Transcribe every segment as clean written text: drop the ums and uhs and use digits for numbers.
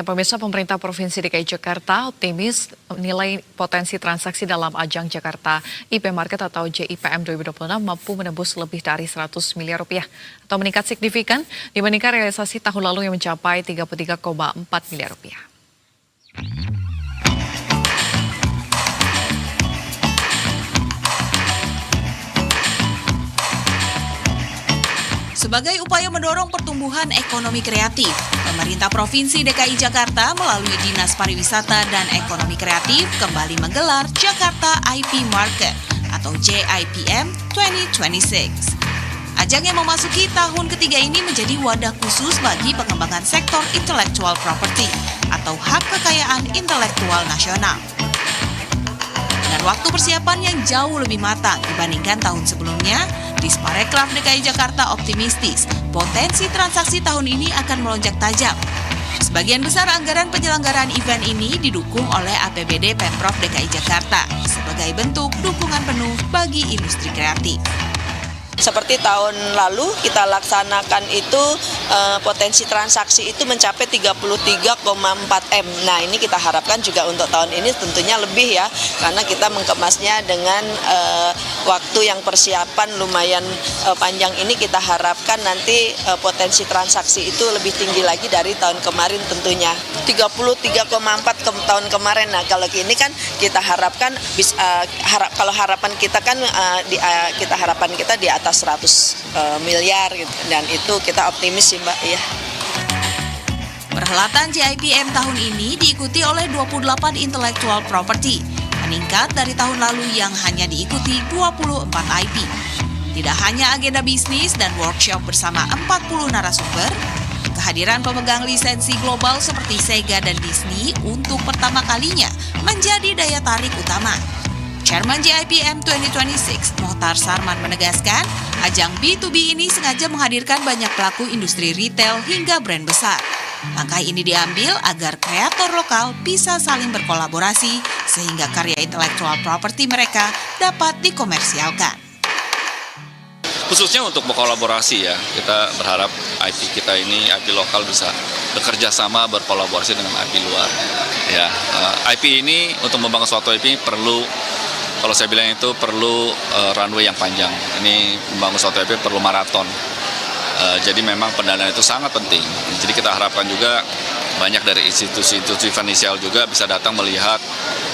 Pemirsa, pemerintah Provinsi DKI Jakarta optimis nilai potensi transaksi dalam ajang Jakarta IP Market atau JIPM 2026 mampu menembus lebih dari 100 miliar rupiah atau meningkat signifikan dibandingkan realisasi tahun lalu yang mencapai 33,4 miliar rupiah. Sebagai upaya mendorong pertumbuhan ekonomi kreatif, pemerintah Provinsi DKI Jakarta melalui Dinas Pariwisata dan Ekonomi Kreatif kembali menggelar Jakarta IP Market atau JIPM 2026. Ajang yang memasuki tahun ketiga ini menjadi wadah khusus bagi pengembangan sektor intellectual property atau hak kekayaan intelektual nasional. Dengan waktu persiapan yang jauh lebih matang dibandingkan tahun sebelumnya, Disparekraf DKI Jakarta optimistis potensi transaksi tahun ini akan melonjak tajam. Sebagian besar anggaran penyelenggaraan event ini didukung oleh APBD Pemprov DKI Jakarta sebagai bentuk dukungan penuh bagi industri kreatif. Seperti tahun lalu kita laksanakan itu potensi transaksi itu mencapai 33,4 M. Nah ini kita harapkan juga untuk tahun ini tentunya lebih ya, karena kita mengemasnya dengan waktu yang persiapan lumayan panjang ini. Kita harapkan nanti potensi transaksi itu lebih tinggi lagi dari tahun kemarin tentunya. 33,4 tahun kemarin. Nah kalau ini kan kita harapkan kalau harapan kita kan harapan kita di atas 100 miliar gitu. Dan itu kita optimis sih Mbak ya. Perhelatan JIPM tahun ini diikuti oleh 28 intellectual property, meningkat dari tahun lalu yang hanya diikuti 24 IP. Tidak hanya agenda bisnis dan workshop bersama 40 narasumber, kehadiran pemegang lisensi global seperti Sega dan Disney untuk pertama kalinya menjadi daya tarik utama. Chairman JIPM 2026, Mohtar Sarman menegaskan, ajang B2B ini sengaja menghadirkan banyak pelaku industri retail hingga brand besar. Langkah ini diambil agar kreator lokal bisa saling berkolaborasi sehingga karya intellectual property mereka dapat dikomersialkan. Khususnya untuk berkolaborasi ya, kita berharap IP kita ini, IP lokal bisa bekerja sama, berkolaborasi dengan IP luar. Ya, IP ini untuk membangun suatu IP perlu, kalau saya bilang itu perlu runway yang panjang. Ini membangun suatu IP perlu maraton. Jadi memang pendanaan itu sangat penting. Jadi kita harapkan juga banyak dari institusi-institusi finansial juga bisa datang melihat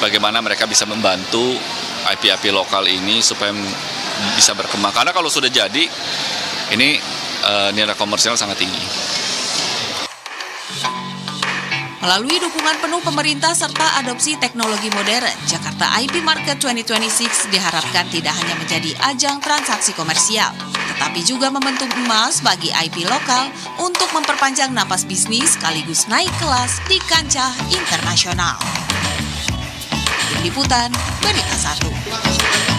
bagaimana mereka bisa membantu IP-IP lokal ini supaya bisa berkembang. Karena kalau sudah jadi, ini nilai komersial sangat tinggi. Melalui dukungan penuh pemerintah serta adopsi teknologi modern, Jakarta IP Market 2026 diharapkan tidak hanya menjadi ajang transaksi komersial, tetapi juga membentuk emas bagi IP lokal untuk memperpanjang napas bisnis sekaligus naik kelas di kancah internasional. Tim Liputan, Berita 1.